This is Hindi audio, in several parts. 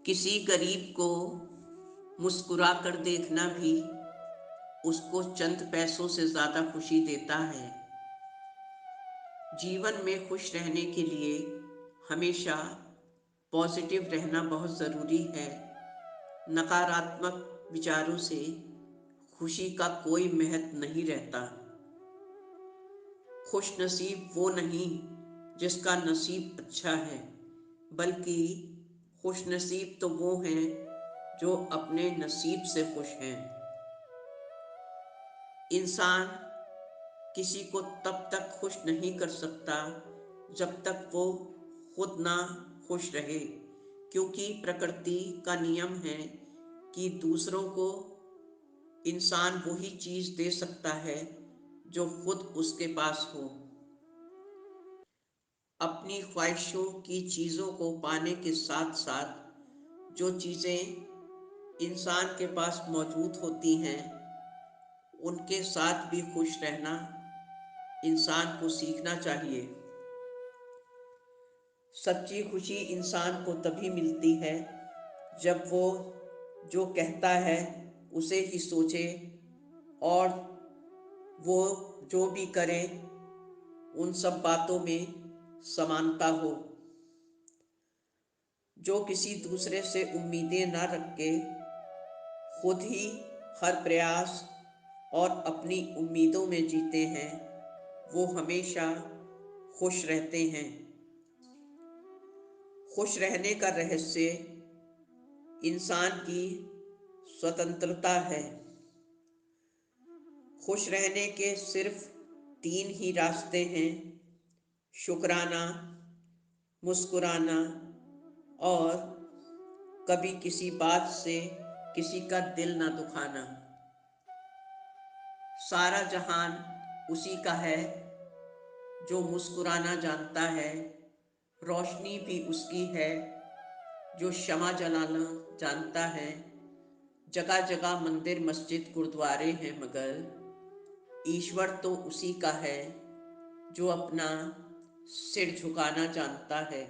किसी गरीब को मुस्कुरा कर देखना भी उसको चंद पैसों से ज़्यादा खुशी देता है। जीवन में खुश रहने के लिए हमेशा पॉजिटिव रहना बहुत ज़रूरी है। नकारात्मक विचारों से खुशी का कोई महत्व नहीं रहता। खुश नसीब वो नहीं जिसका नसीब अच्छा है, बल्कि खुश नसीब तो वो हैं जो अपने नसीब से खुश हैं। इंसान किसी को तब तक खुश नहीं कर सकता जब तक वो खुद ना खुश रहे, क्योंकि प्रकृति का नियम है कि दूसरों को इंसान वही चीज़ दे सकता है जो खुद उसके पास हो। अपनी ख्वाहिशों की चीज़ों को पाने के साथ साथ जो चीज़ें इंसान के पास मौजूद होती हैं उनके साथ भी खुश रहना इंसान को सीखना चाहिए। सच्ची खुशी इंसान को तभी मिलती है जब वो जो कहता है उसे ही सोचे और वो जो भी करे उन सब बातों में समानता हो। जो किसी दूसरे से उम्मीदें ना रख के खुद ही हर प्रयास और अपनी उम्मीदों में जीते हैं, वो हमेशा खुश रहते हैं। खुश रहने का रहस्य इंसान की स्वतंत्रता है। खुश रहने के सिर्फ 3 ही रास्ते हैं: शुक्राना, मुस्कुराना और कभी किसी बात से किसी का दिल ना दुखाना। सारा जहान उसी का है जो मुस्कुराना जानता है, रोशनी भी उसकी है जो शमा जलाना जानता है। जगह जगह मंदिर मस्जिद गुरुद्वारे हैं, मगर ईश्वर तो उसी का है जो अपना सिर झुकाना जानता है।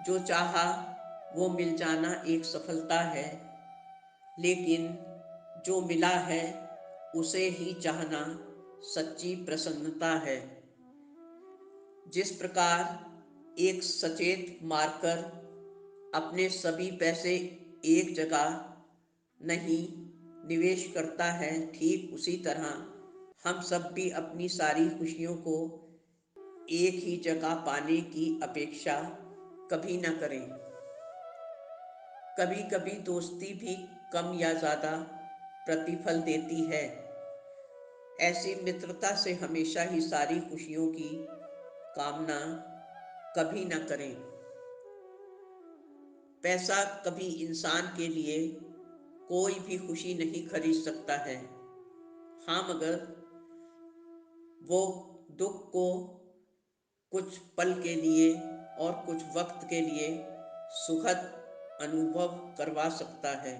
जो चाहा वो मिल जाना एक सफलता है, लेकिन जो मिला है उसे ही चाहना सच्ची प्रसन्नता है। जिस प्रकार एक सचेत मार्कर अपने सभी पैसे एक जगह नहीं निवेश करता है, ठीक उसी तरह हम सब भी अपनी सारी खुशियों को एक ही जगह पाने की अपेक्षा कभी न करें। कभी कभी दोस्ती भी कम या ज़्यादा प्रतिफल देती है। ऐसी मित्रता से हमेशा ही सारी खुशियों की कामना कभी न करें। पैसा कभी इंसान के लिए कोई भी खुशी नहीं खरीद सकता है। हाँ, मगर वो दुख को कुछ पल के लिए और कुछ वक्त के लिए सुखद अनुभव करवा सकता है।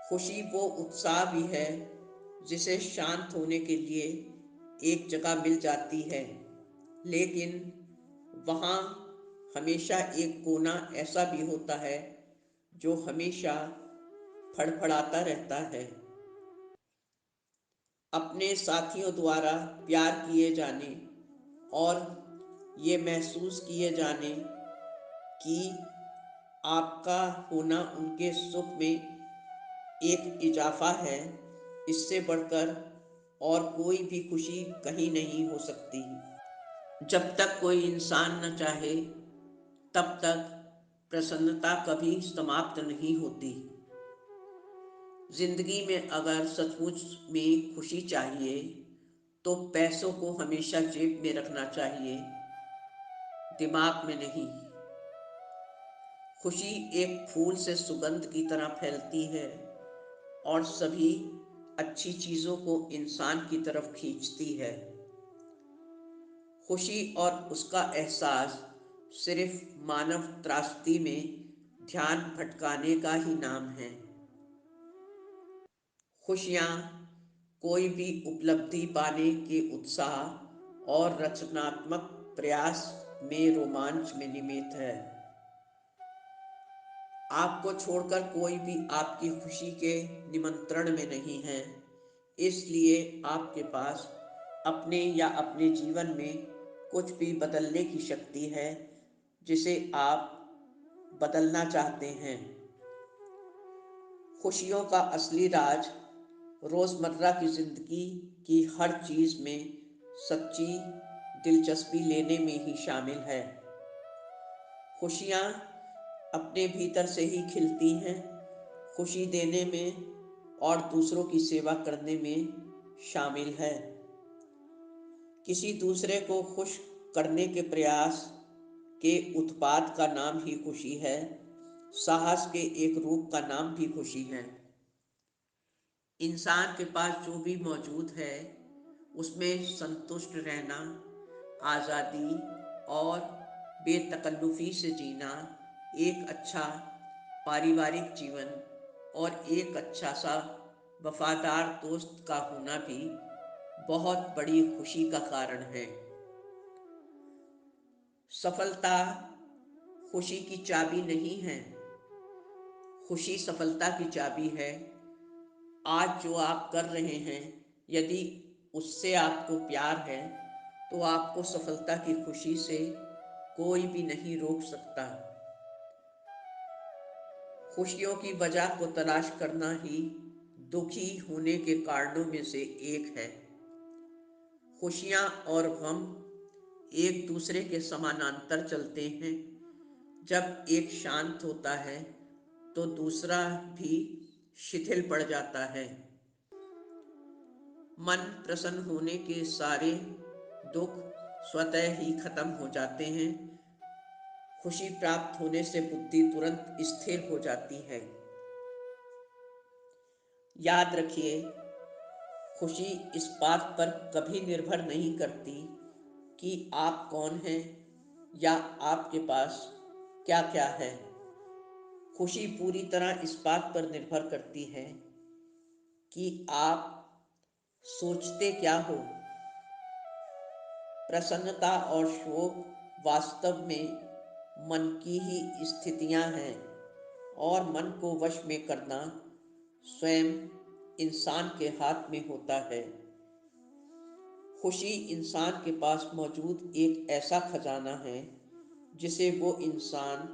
खुशी वो उत्साह भी है जिसे शांत होने के लिए एक जगह मिल जाती है, लेकिन वहाँ हमेशा एक कोना ऐसा भी होता है जो हमेशा फड़फड़ाता रहता है। अपने साथियों द्वारा प्यार किए जाने और ये महसूस किए जाने कि आपका होना उनके सुख में एक इजाफा है, इससे बढ़कर और कोई भी खुशी कहीं नहीं हो सकती। जब तक कोई इंसान न चाहे तब तक प्रसन्नता कभी समाप्त नहीं होती। जिंदगी में अगर सचमुच में खुशी चाहिए तो पैसों को हमेशा जेब में रखना चाहिए, दिमाग में नहीं। खुशी एक फूल से सुगंध की तरह फैलती है और सभी अच्छी चीज़ों को इंसान की तरफ खींचती है। खुशी और उसका एहसास सिर्फ मानव त्रासदी में ध्यान भटकाने का ही नाम है। खुशियाँ कोई भी उपलब्धि पाने के उत्साह और रचनात्मक प्रयास में रोमांच में निमित्त है। आपको छोड़कर कोई भी आपकी खुशी के निमंत्रण में नहीं है, इसलिए आपके पास अपने या अपने जीवन में कुछ भी बदलने की शक्ति है जिसे आप बदलना चाहते हैं। खुशियों का असली राज रोज़मर्रा की ज़िंदगी की हर चीज़ में सच्ची दिलचस्पी लेने में ही शामिल है। खुशियाँ अपने भीतर से ही खिलती हैं, खुशी देने में और दूसरों की सेवा करने में शामिल है। किसी दूसरे को खुश करने के प्रयास के उत्पाद का नाम ही खुशी है, साहस के एक रूप का नाम भी खुशी है। इंसान के पास जो भी मौजूद है उसमें संतुष्ट रहना, आज़ादी और बेतकल्लुफ़ी से जीना, एक अच्छा पारिवारिक जीवन और एक अच्छा सा वफादार दोस्त का होना भी बहुत बड़ी खुशी का कारण है। सफलता खुशी की चाबी नहीं है, खुशी सफलता की चाबी है। आज जो आप कर रहे हैं, यदि उससे आपको प्यार है तो आपको सफलता की खुशी से कोई भी नहीं रोक सकता। खुशियों की वजह को तलाश करना ही दुखी होने के कारणों में से एक है। खुशियाँ और गम एक दूसरे के समानांतर चलते हैं। जब एक शांत होता है तो दूसरा भी शिथिल पड़ जाता है। मन प्रसन्न होने के सारे दुख स्वतः ही खत्म हो जाते हैं। खुशी प्राप्त होने से बुद्धि तुरंत स्थिर हो जाती है। याद रखिए, खुशी इस बात पर कभी निर्भर नहीं करती कि आप कौन हैं या आपके पास क्या क्या है। खुशी पूरी तरह इस बात पर निर्भर करती है कि आप सोचते क्या हो। प्रसन्नता और शोक वास्तव में मन की ही स्थितियां हैं और मन को वश में करना स्वयं इंसान के हाथ में होता है। खुशी इंसान के पास मौजूद एक ऐसा खजाना है जिसे वो इंसान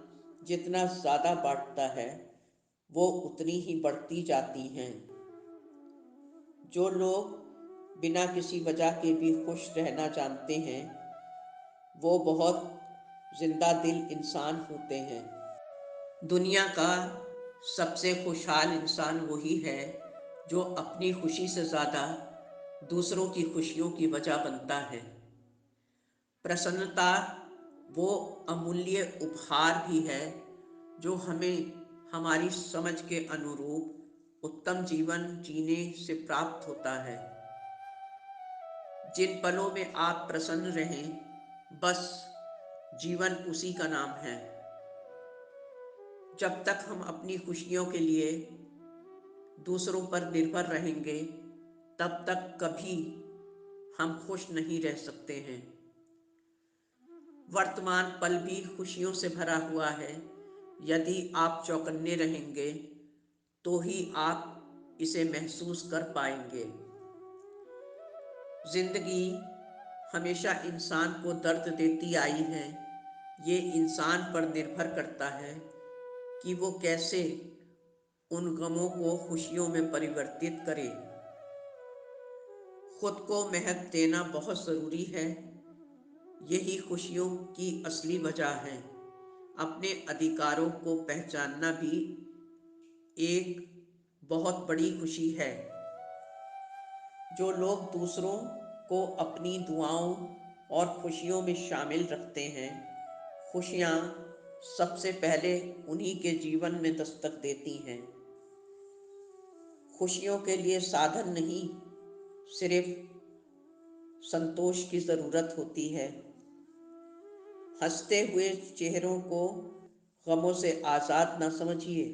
जितना ज़्यादा बांटता है वो उतनी ही बढ़ती जाती हैं। जो लोग बिना किसी वजह के भी खुश रहना जानते हैं वो बहुत जिंदा दिल इंसान होते हैं। दुनिया का सबसे खुशहाल इंसान वही है जो अपनी खुशी से ज़्यादा दूसरों की खुशियों की वजह बनता है। प्रसन्नता वो अमूल्य उपहार भी है जो हमें हमारी समझ के अनुरूप उत्तम जीवन जीने से प्राप्त होता है। जिन पलों में आप प्रसन्न रहें, बस जीवन उसी का नाम है। जब तक हम अपनी खुशियों के लिए दूसरों पर निर्भर रहेंगे, तब तक कभी हम खुश नहीं रह सकते हैं। वर्तमान पल भी खुशियों से भरा हुआ है। यदि आप चौकन्ने रहेंगे तो ही आप इसे महसूस कर पाएंगे। जिंदगी हमेशा इंसान को दर्द देती आई है। ये इंसान पर निर्भर करता है कि वो कैसे उन गमों को खुशियों में परिवर्तित करे। खुद को महक देना बहुत ज़रूरी है। यही खुशियों की असली वजह है। अपने अधिकारों को पहचानना भी एक बहुत बड़ी खुशी है। जो लोग दूसरों को अपनी दुआओं और खुशियों में शामिल रखते हैं, खुशियाँ सबसे पहले उन्हीं के जीवन में दस्तक देती हैं। खुशियों के लिए साधन नहीं, सिर्फ संतोष की ज़रूरत होती है। हंसते हुए चेहरों को गमों से आज़ाद न समझिए।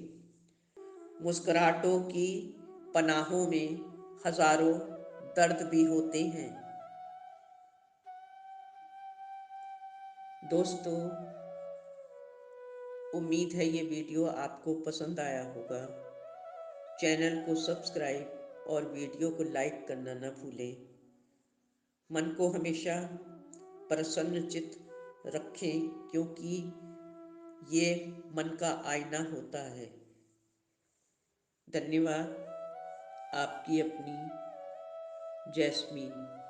मुस्कुराहटों की पनाहों में हजारों दर्द भी होते हैं। दोस्तों, उम्मीद है ये वीडियो आपको पसंद आया होगा। चैनल को सब्सक्राइब और वीडियो को लाइक करना न भूलें। मन को हमेशा प्रसन्नचित्त रखें, क्योंकि ये मन का आईना होता है। धन्यवाद। आपकी अपनी जैस्मीन।